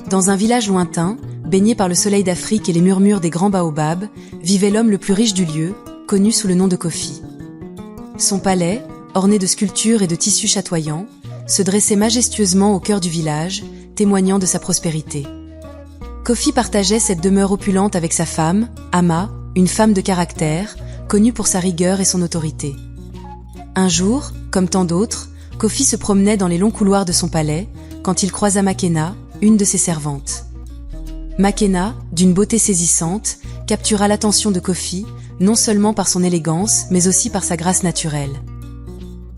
Dans un village lointain, baigné par le soleil d'Afrique et les murmures des grands baobabs, vivait l'homme le plus riche du lieu, connu sous le nom de Kofi. Son palais, orné de sculptures et de tissus chatoyants, se dressait majestueusement au cœur du village, témoignant de sa prospérité. Kofi partageait cette demeure opulente avec sa femme, Ama, une femme de caractère, connue pour sa rigueur et son autorité. Un jour, comme tant d'autres, Kofi se promenait dans les longs couloirs de son palais, quand il croisa Makena, une de ses servantes. Makena, d'une beauté saisissante, captura l'attention de Kofi, non seulement par son élégance, mais aussi par sa grâce naturelle.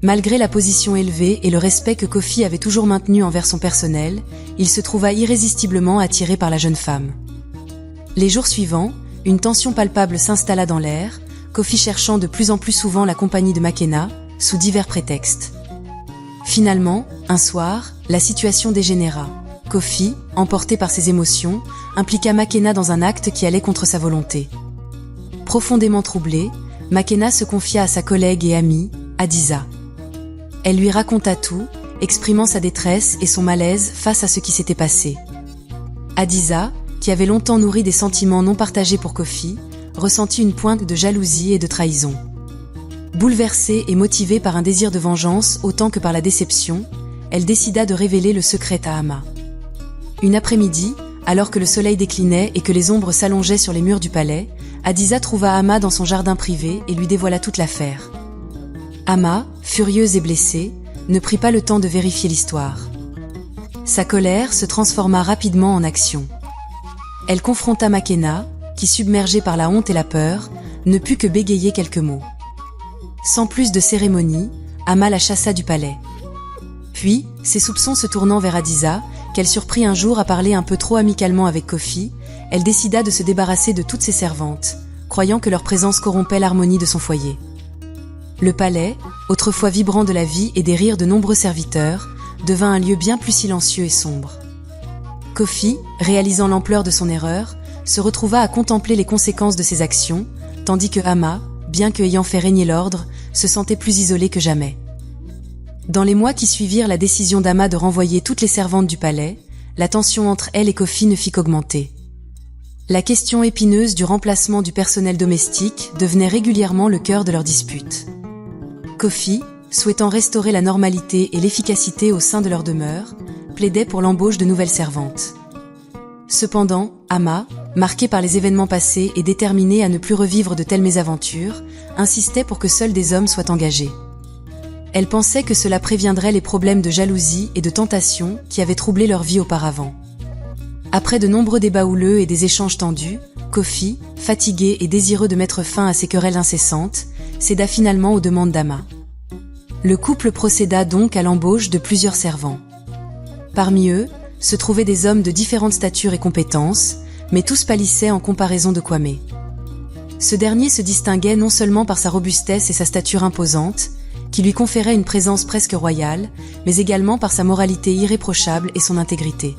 Malgré la position élevée et le respect que Kofi avait toujours maintenu envers son personnel, il se trouva irrésistiblement attiré par la jeune femme. Les jours suivants, une tension palpable s'installa dans l'air, Kofi cherchant de plus en plus souvent la compagnie de Makena, sous divers prétextes. Finalement, un soir, la situation dégénéra. Kofi, emporté par ses émotions, impliqua Makena dans un acte qui allait contre sa volonté. Profondément troublée, Makena se confia à sa collègue et amie, Hadiza. Elle lui raconta tout, exprimant sa détresse et son malaise face à ce qui s'était passé. Hadiza, qui avait longtemps nourri des sentiments non partagés pour Kofi, ressentit une pointe de jalousie et de trahison. Bouleversée et motivée par un désir de vengeance autant que par la déception, elle décida de révéler le secret à Ama. Une après-midi, alors que le soleil déclinait et que les ombres s'allongeaient sur les murs du palais, Hadiza trouva Ama dans son jardin privé et lui dévoila toute l'affaire. Ama, furieuse et blessée, ne prit pas le temps de vérifier l'histoire. Sa colère se transforma rapidement en action. Elle confronta Makena, qui, submergée par la honte et la peur, ne put que bégayer quelques mots. Sans plus de cérémonie, Ama la chassa du palais. Puis, ses soupçons se tournant vers Hadiza, qu'elle surprit un jour à parler un peu trop amicalement avec Kofi, elle décida de se débarrasser de toutes ses servantes, croyant que leur présence corrompait l'harmonie de son foyer. Le palais, autrefois vibrant de la vie et des rires de nombreux serviteurs, devint un lieu bien plus silencieux et sombre. Kofi, réalisant l'ampleur de son erreur, se retrouva à contempler les conséquences de ses actions, tandis que Ama, bien que ayant fait régner l'ordre, se sentait plus isolée que jamais. Dans les mois qui suivirent la décision d'Ama de renvoyer toutes les servantes du palais, la tension entre elle et Kofi ne fit qu'augmenter. La question épineuse du remplacement du personnel domestique devenait régulièrement le cœur de leur dispute. Kofi, souhaitant restaurer la normalité et l'efficacité au sein de leur demeure, plaidait pour l'embauche de nouvelles servantes. Cependant, Ama, marquée par les événements passés et déterminée à ne plus revivre de telles mésaventures, insistait pour que seuls des hommes soient engagés. Elle pensait que cela préviendrait les problèmes de jalousie et de tentation qui avaient troublé leur vie auparavant. Après de nombreux débats houleux et des échanges tendus, Kofi, fatigué et désireux de mettre fin à ces querelles incessantes, céda finalement aux demandes d'Ama. Le couple procéda donc à l'embauche de plusieurs servants. Parmi eux, se trouvaient des hommes de différentes statures et compétences, mais tous pâlissaient en comparaison de Kwame. Ce dernier se distinguait non seulement par sa robustesse et sa stature imposante, qui lui conférait une présence presque royale, mais également par sa moralité irréprochable et son intégrité.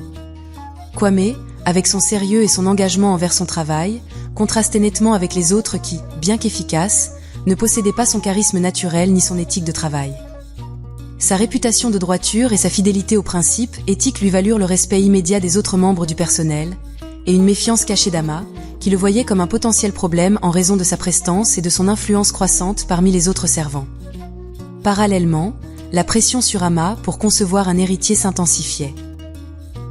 Kwame, avec son sérieux et son engagement envers son travail, contrastait nettement avec les autres qui, bien qu'efficaces, ne possédaient pas son charisme naturel ni son éthique de travail. Sa réputation de droiture et sa fidélité aux principes éthiques lui valurent le respect immédiat des autres membres du personnel, et une méfiance cachée d'Ama, qui le voyait comme un potentiel problème en raison de sa prestance et de son influence croissante parmi les autres servants. Parallèlement, la pression sur Ama pour concevoir un héritier s'intensifiait.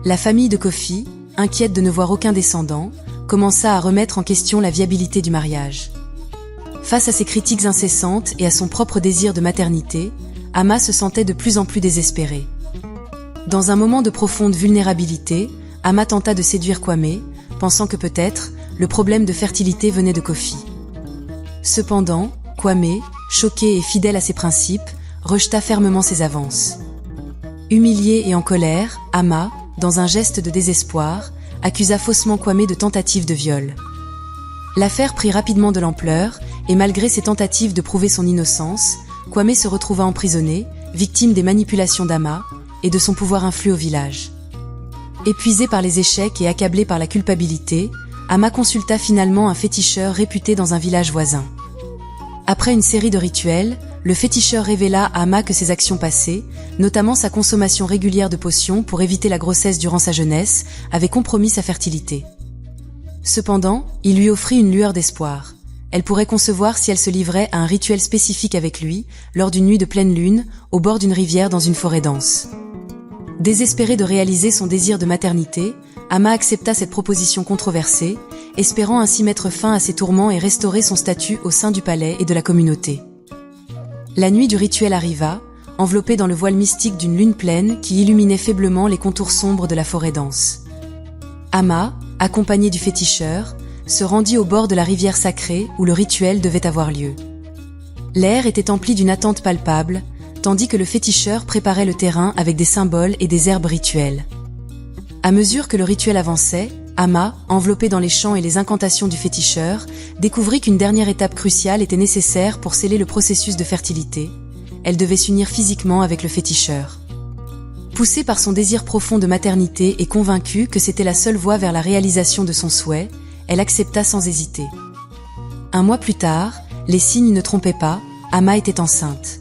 La famille de Kofi, inquiète de ne voir aucun descendant, commença à remettre en question la viabilité du mariage. Face à ces critiques incessantes et à son propre désir de maternité, Ama se sentait de plus en plus désespérée. Dans un moment de profonde vulnérabilité, Ama tenta de séduire Kwame, pensant que peut-être, le problème de fertilité venait de Kofi. Cependant, Kwame, choqué et fidèle à ses principes, rejeta fermement ses avances. Humiliée et en colère, Ama, dans un geste de désespoir, accusa faussement Kwame de tentative de viol. L'affaire prit rapidement de l'ampleur, et malgré ses tentatives de prouver son innocence, Kwame se retrouva emprisonné, victime des manipulations d'Ama et de son pouvoir influe au village. Épuisé par les échecs et accablé par la culpabilité, Ama consulta finalement un féticheur réputé dans un village voisin. Après une série de rituels, le féticheur révéla à Ama que ses actions passées, notamment sa consommation régulière de potions pour éviter la grossesse durant sa jeunesse, avaient compromis sa fertilité. Cependant, il lui offrit une lueur d'espoir. Elle pourrait concevoir si elle se livrait à un rituel spécifique avec lui, lors d'une nuit de pleine lune, au bord d'une rivière dans une forêt dense. Désespéré de réaliser son désir de maternité, Ama accepta cette proposition controversée, espérant ainsi mettre fin à ses tourments et restaurer son statut au sein du palais et de la communauté. La nuit du rituel arriva, enveloppée dans le voile mystique d'une lune pleine qui illuminait faiblement les contours sombres de la forêt dense. Ama, accompagné du féticheur, se rendit au bord de la rivière sacrée où le rituel devait avoir lieu. L'air était empli d'une attente palpable, tandis que le féticheur préparait le terrain avec des symboles et des herbes rituelles. À mesure que le rituel avançait, Ama, enveloppée dans les chants et les incantations du féticheur, découvrit qu'une dernière étape cruciale était nécessaire pour sceller le processus de fertilité. Elle devait s'unir physiquement avec le féticheur. Poussée par son désir profond de maternité et convaincue que c'était la seule voie vers la réalisation de son souhait, elle accepta sans hésiter. Un mois plus tard, les signes ne trompaient pas, Ama était enceinte.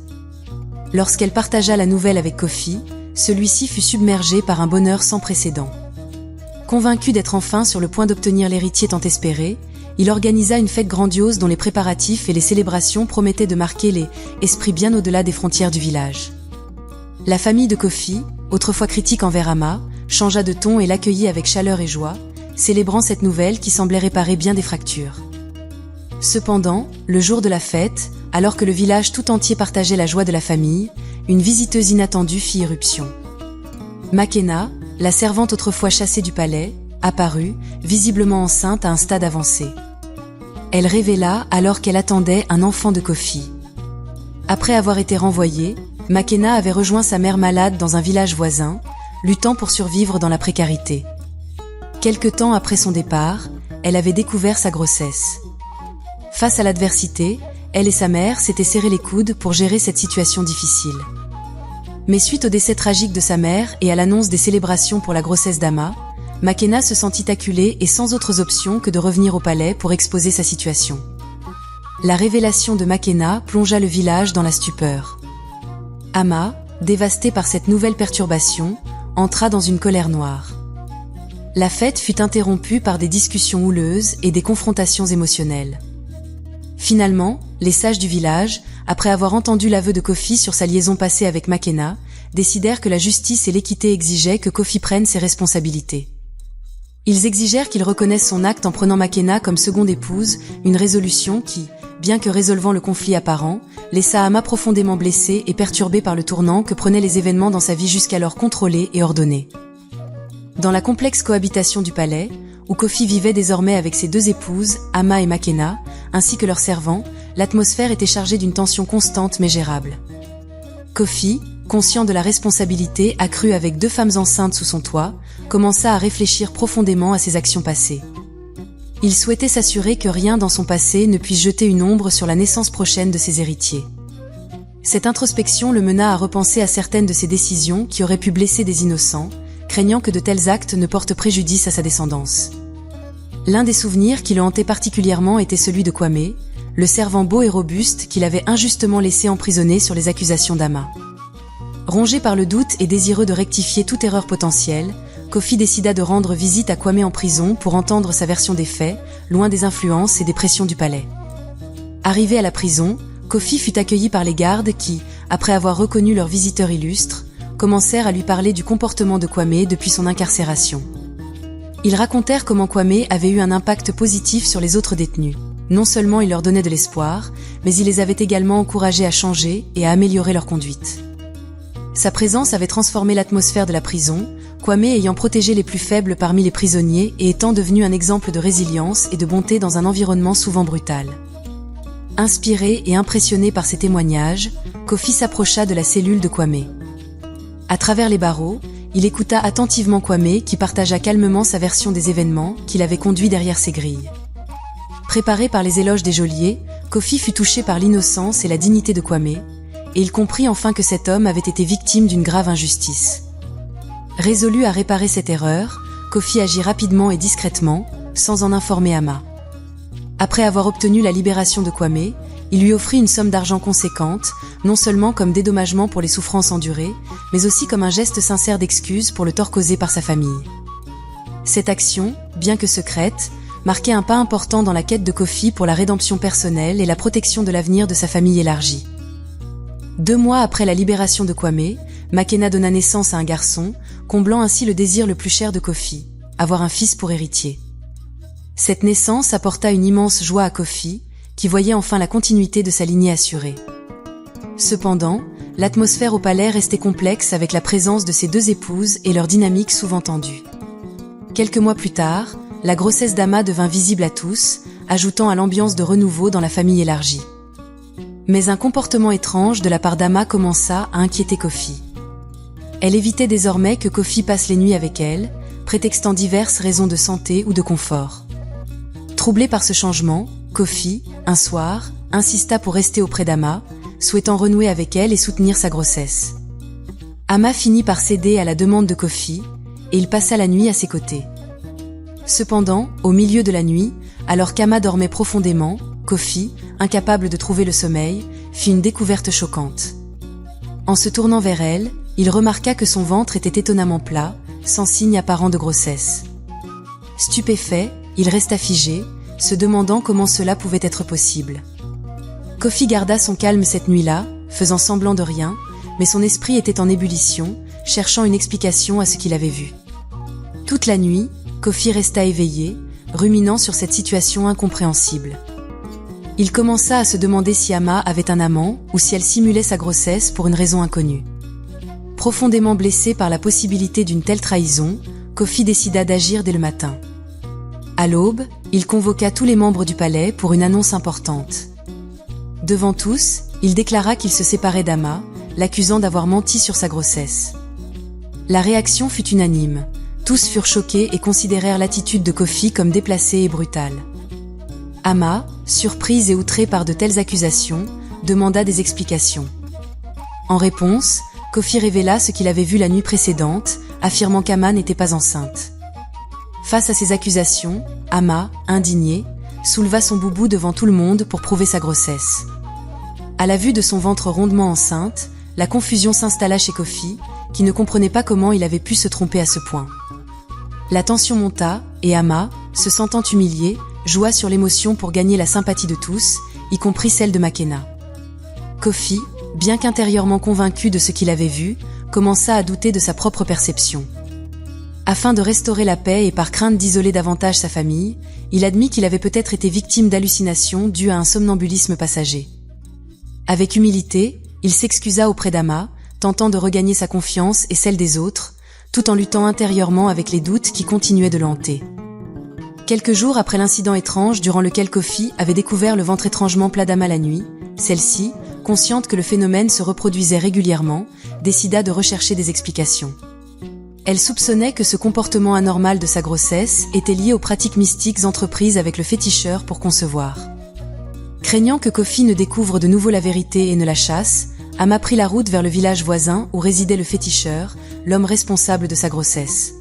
Lorsqu'elle partagea la nouvelle avec Kofi, celui-ci fut submergé par un bonheur sans précédent. Convaincu d'être enfin sur le point d'obtenir l'héritier tant espéré, il organisa une fête grandiose dont les préparatifs et les célébrations promettaient de marquer les esprits bien au-delà des frontières du village. La famille de Kofi, autrefois critique envers Ama, changea de ton et l'accueillit avec chaleur et joie, célébrant cette nouvelle qui semblait réparer bien des fractures. Cependant, le jour de la fête, alors que le village tout entier partageait la joie de la famille, une visiteuse inattendue fit irruption. Makena, la servante autrefois chassée du palais, apparut, visiblement enceinte à un stade avancé. Elle révéla alors qu'elle attendait un enfant de Kofi. Après avoir été renvoyée, Makena avait rejoint sa mère malade dans un village voisin, luttant pour survivre dans la précarité. Quelque temps après son départ, elle avait découvert sa grossesse. Face à l'adversité, elle et sa mère s'étaient serré les coudes pour gérer cette situation difficile. Mais suite au décès tragique de sa mère et à l'annonce des célébrations pour la grossesse d'Ama, Makena se sentit acculée et sans autres options que de revenir au palais pour exposer sa situation. La révélation de Makena plongea le village dans la stupeur. Ama, dévastée par cette nouvelle perturbation, entra dans une colère noire. La fête fut interrompue par des discussions houleuses et des confrontations émotionnelles. Finalement, les sages du village, après avoir entendu l'aveu de Kofi sur sa liaison passée avec Makena, décidèrent que la justice et l'équité exigeaient que Kofi prenne ses responsabilités. Ils exigèrent qu'il reconnaisse son acte en prenant Makena comme seconde épouse, une résolution qui, bien que résolvant le conflit apparent, laissa Ama profondément blessée et perturbée par le tournant que prenaient les événements dans sa vie jusqu'alors contrôlée et ordonnée. Dans la complexe cohabitation du palais, où Kofi vivait désormais avec ses deux épouses, Ama et Makena, ainsi que leurs servants, l'atmosphère était chargée d'une tension constante mais gérable. Kofi, conscient de la responsabilité accrue avec deux femmes enceintes sous son toit, commença à réfléchir profondément à ses actions passées. Il souhaitait s'assurer que rien dans son passé ne puisse jeter une ombre sur la naissance prochaine de ses héritiers. Cette introspection le mena à repenser à certaines de ses décisions qui auraient pu blesser des innocents, craignant que de tels actes ne portent préjudice à sa descendance. L'un des souvenirs qui le hantait particulièrement était celui de Kwame, le servant beau et robuste qu'il avait injustement laissé emprisonner sur les accusations d'Ama. Rongé par le doute et désireux de rectifier toute erreur potentielle, Kofi décida de rendre visite à Kwame en prison pour entendre sa version des faits, loin des influences et des pressions du palais. Arrivé à la prison, Kofi fut accueilli par les gardes qui, après avoir reconnu leur visiteur illustre, commencèrent à lui parler du comportement de Kwame depuis son incarcération. Ils racontèrent comment Kwame avait eu un impact positif sur les autres détenus. Non seulement il leur donnait de l'espoir, mais il les avait également encouragés à changer et à améliorer leur conduite. Sa présence avait transformé l'atmosphère de la prison, Kwame ayant protégé les plus faibles parmi les prisonniers et étant devenu un exemple de résilience et de bonté dans un environnement souvent brutal. Inspiré et impressionné par ces témoignages, Kofi s'approcha de la cellule de Kwame. À travers les barreaux, il écouta attentivement Kwame qui partagea calmement sa version des événements qui l'avaient conduit derrière ses grilles. Préparé par les éloges des geôliers, Kofi fut touché par l'innocence et la dignité de Kwame, et il comprit enfin que cet homme avait été victime d'une grave injustice. Résolu à réparer cette erreur, Kofi agit rapidement et discrètement, sans en informer Ama. Après avoir obtenu la libération de Kwame, il lui offrit une somme d'argent conséquente, non seulement comme dédommagement pour les souffrances endurées, mais aussi comme un geste sincère d'excuse pour le tort causé par sa famille. Cette action, bien que secrète, marquait un pas important dans la quête de Kofi pour la rédemption personnelle et la protection de l'avenir de sa famille élargie. 2 mois après la libération de Kwame, Makena donna naissance à un garçon, comblant ainsi le désir le plus cher de Kofi, avoir un fils pour héritier. Cette naissance apporta une immense joie à Kofi, qui voyait enfin la continuité de sa lignée assurée. Cependant, l'atmosphère au palais restait complexe avec la présence de ses 2 épouses et leur dynamique souvent tendue. Quelques mois plus tard, la grossesse d'Ama devint visible à tous, ajoutant à l'ambiance de renouveau dans la famille élargie. Mais un comportement étrange de la part d'Ama commença à inquiéter Kofi. Elle évitait désormais que Kofi passe les nuits avec elle, prétextant diverses raisons de santé ou de confort. Troublé par ce changement, Kofi, un soir, insista pour rester auprès d'Ama, souhaitant renouer avec elle et soutenir sa grossesse. Ama finit par céder à la demande de Kofi, et il passa la nuit à ses côtés. Cependant, au milieu de la nuit, alors qu'Ama dormait profondément, Kofi, incapable de trouver le sommeil, fit une découverte choquante. En se tournant vers elle, il remarqua que son ventre était étonnamment plat, sans signe apparent de grossesse. Stupéfait, il resta figé, se demandant comment cela pouvait être possible. Kofi garda son calme cette nuit-là, faisant semblant de rien, mais son esprit était en ébullition, cherchant une explication à ce qu'il avait vu. Toute la nuit, Kofi resta éveillé, ruminant sur cette situation incompréhensible. Il commença à se demander si Ama avait un amant ou si elle simulait sa grossesse pour une raison inconnue. Profondément blessé par la possibilité d'une telle trahison, Kofi décida d'agir dès le matin. À l'aube, il convoqua tous les membres du palais pour une annonce importante. Devant tous, il déclara qu'il se séparait d'Ama, l'accusant d'avoir menti sur sa grossesse. La réaction fut unanime. Tous furent choqués et considérèrent l'attitude de Kofi comme déplacée et brutale. Ama, surprise et outrée par de telles accusations, demanda des explications. En réponse, Kofi révéla ce qu'il avait vu la nuit précédente, affirmant qu'Ama n'était pas enceinte. Face à ces accusations, Ama, indignée, souleva son boubou devant tout le monde pour prouver sa grossesse. À la vue de son ventre rondement enceinte, la confusion s'installa chez Kofi, qui ne comprenait pas comment il avait pu se tromper à ce point. La tension monta, et Ama, se sentant humilié, joua sur l'émotion pour gagner la sympathie de tous, y compris celle de Makena. Kofi, bien qu'intérieurement convaincu de ce qu'il avait vu, commença à douter de sa propre perception. Afin de restaurer la paix et par crainte d'isoler davantage sa famille, il admit qu'il avait peut-être été victime d'hallucinations dues à un somnambulisme passager. Avec humilité, il s'excusa auprès d'Ama, tentant de regagner sa confiance et celle des autres, tout en luttant intérieurement avec les doutes qui continuaient de le hanter. Quelques jours après l'incident étrange durant lequel Kofi avait découvert le ventre étrangement plat d'Ama la nuit, celle-ci, consciente que le phénomène se reproduisait régulièrement, décida de rechercher des explications. Elle soupçonnait que ce comportement anormal de sa grossesse était lié aux pratiques mystiques entreprises avec le féticheur pour concevoir. Craignant que Kofi ne découvre de nouveau la vérité et ne la chasse, Ama prit la route vers le village voisin où résidait le féticheur, l'homme responsable de sa grossesse.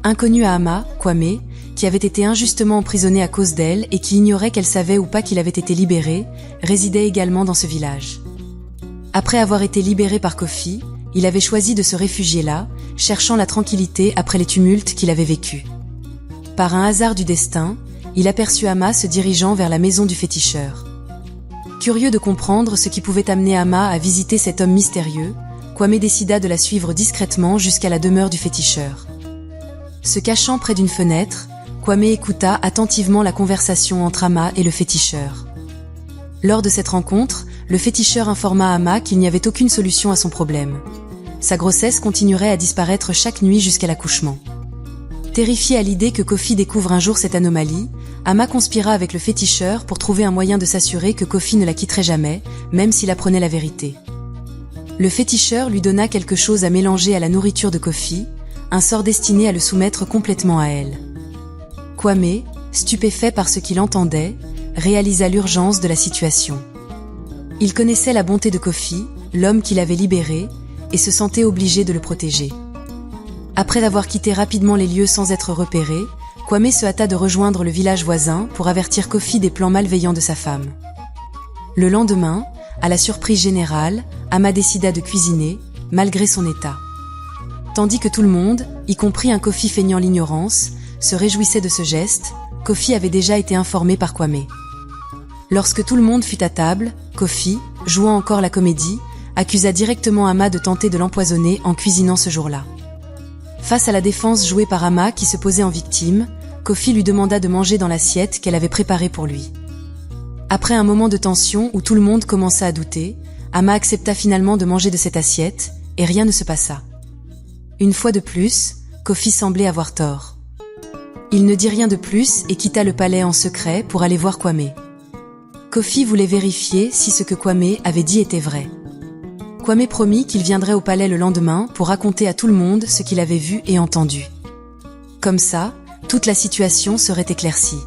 Inconnu à Ama, Kwame, qui avait été injustement emprisonné à cause d'elle et qui ignorait qu'elle savait ou pas qu'il avait été libéré, résidait également dans ce village. Après avoir été libéré par Kofi, il avait choisi de se réfugier là, cherchant la tranquillité après les tumultes qu'il avait vécus. Par un hasard du destin, il aperçut Ama se dirigeant vers la maison du féticheur. Curieux de comprendre ce qui pouvait amener Ama à visiter cet homme mystérieux, Kwame décida de la suivre discrètement jusqu'à la demeure du féticheur. Se cachant près d'une fenêtre, Kwame écouta attentivement la conversation entre Ama et le féticheur. Lors de cette rencontre, le féticheur informa Ama qu'il n'y avait aucune solution à son problème. Sa grossesse continuerait à disparaître chaque nuit jusqu'à l'accouchement. Terrifié à l'idée que Kofi découvre un jour cette anomalie, Ama conspira avec le féticheur pour trouver un moyen de s'assurer que Kofi ne la quitterait jamais, même s'il apprenait la vérité. Le féticheur lui donna quelque chose à mélanger à la nourriture de Kofi, un sort destiné à le soumettre complètement à elle. Kwame, stupéfait par ce qu'il entendait, réalisa l'urgence de la situation. Il connaissait la bonté de Kofi, l'homme qui l'avait libéré, et se sentait obligé de le protéger. Après avoir quitté rapidement les lieux sans être repéré, Kwame se hâta de rejoindre le village voisin pour avertir Kofi des plans malveillants de sa femme. Le lendemain, à la surprise générale, Ama décida de cuisiner, malgré son état. Tandis que tout le monde, y compris un Kofi feignant l'ignorance, se réjouissait de ce geste, Kofi avait déjà été informé par Kwame. Lorsque tout le monde fut à table, Kofi, jouant encore la comédie, accusa directement Ama de tenter de l'empoisonner en cuisinant ce jour-là. Face à la défense jouée par Ama qui se posait en victime, Kofi lui demanda de manger dans l'assiette qu'elle avait préparée pour lui. Après un moment de tension où tout le monde commença à douter, Ama accepta finalement de manger de cette assiette, et rien ne se passa. Une fois de plus, Kofi semblait avoir tort. Il ne dit rien de plus et quitta le palais en secret pour aller voir Kwame. Kofi voulait vérifier si ce que Kwame avait dit était vrai. Kwame promit qu'il viendrait au palais le lendemain pour raconter à tout le monde ce qu'il avait vu et entendu. Comme ça, toute la situation serait éclaircie.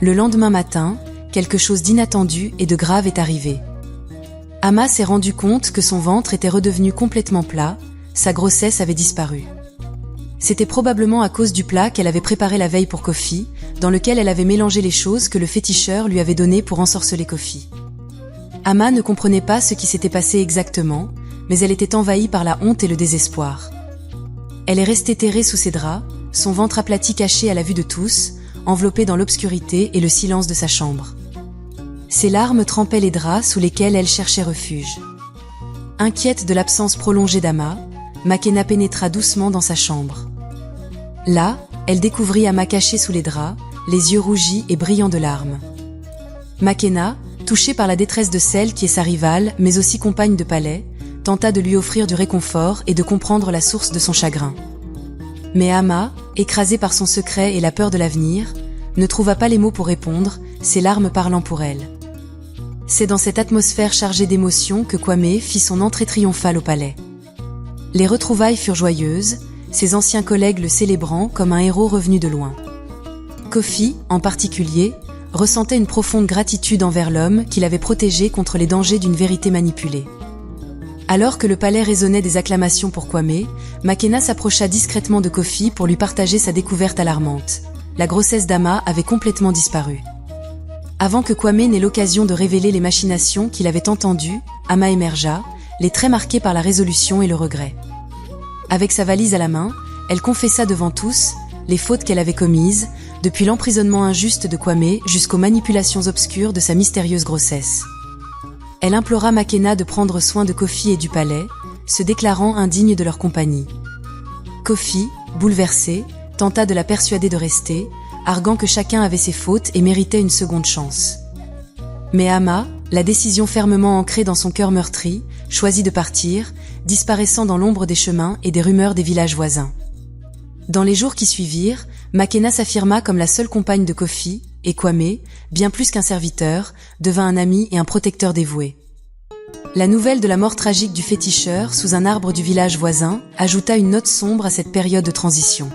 Le lendemain matin, quelque chose d'inattendu et de grave est arrivé. Ama s'est rendu compte que son ventre était redevenu complètement plat, sa grossesse avait disparu. C'était probablement à cause du plat qu'elle avait préparé la veille pour Kofi, dans lequel elle avait mélangé les choses que le féticheur lui avait données pour ensorceler Kofi. Ama ne comprenait pas ce qui s'était passé exactement, mais elle était envahie par la honte et le désespoir. Elle est restée terrée sous ses draps, son ventre aplati caché à la vue de tous, enveloppée dans l'obscurité et le silence de sa chambre. Ses larmes trempaient les draps sous lesquels elle cherchait refuge. Inquiète de l'absence prolongée d'Ama, Makena pénétra doucement dans sa chambre. Là, elle découvrit Ama caché sous les draps, les yeux rougis et brillants de larmes. Makena, touchée par la détresse de celle qui est sa rivale, mais aussi compagne de palais, tenta de lui offrir du réconfort et de comprendre la source de son chagrin. Mais Ama, écrasée par son secret et la peur de l'avenir, ne trouva pas les mots pour répondre, ses larmes parlant pour elle. C'est dans cette atmosphère chargée d'émotions que Kwame fit son entrée triomphale au palais. Les retrouvailles furent joyeuses, ses anciens collègues le célébrant comme un héros revenu de loin. Kofi, en particulier, ressentait une profonde gratitude envers l'homme qui l'avait protégé contre les dangers d'une vérité manipulée. Alors que le palais résonnait des acclamations pour Kwame, Makena s'approcha discrètement de Kofi pour lui partager sa découverte alarmante. La grossesse d'Ama avait complètement disparu. Avant que Kwame n'ait l'occasion de révéler les machinations qu'il avait entendues, Ama émergea, les traits marqués par la résolution et le regret. Avec sa valise à la main, elle confessa devant tous les fautes qu'elle avait commises, depuis l'emprisonnement injuste de Kwame jusqu'aux manipulations obscures de sa mystérieuse grossesse. Elle implora Makena de prendre soin de Kofi et du palais, se déclarant indigne de leur compagnie. Kofi, bouleversé, tenta de la persuader de rester, arguant que chacun avait ses fautes et méritait une seconde chance. Mais Ama, la décision fermement ancrée dans son cœur meurtri, choisit de partir, disparaissant dans l'ombre des chemins et des rumeurs des villages voisins. Dans les jours qui suivirent, Makena s'affirma comme la seule compagne de Kofi, et Kwame, bien plus qu'un serviteur, devint un ami et un protecteur dévoué. La nouvelle de la mort tragique du féticheur sous un arbre du village voisin ajouta une note sombre à cette période de transition.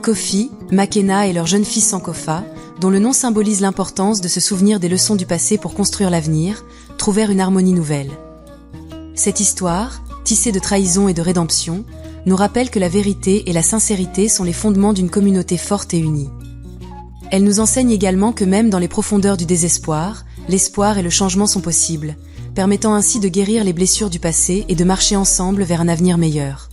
Kofi, Makena et leur jeune fils Sankofa, dont le nom symbolise l'importance de se souvenir des leçons du passé pour construire l'avenir, trouvèrent une harmonie nouvelle. Cette histoire, tissée de trahison et de rédemption, nous rappelle que la vérité et la sincérité sont les fondements d'une communauté forte et unie. Elle nous enseigne également que même dans les profondeurs du désespoir, l'espoir et le changement sont possibles, permettant ainsi de guérir les blessures du passé et de marcher ensemble vers un avenir meilleur.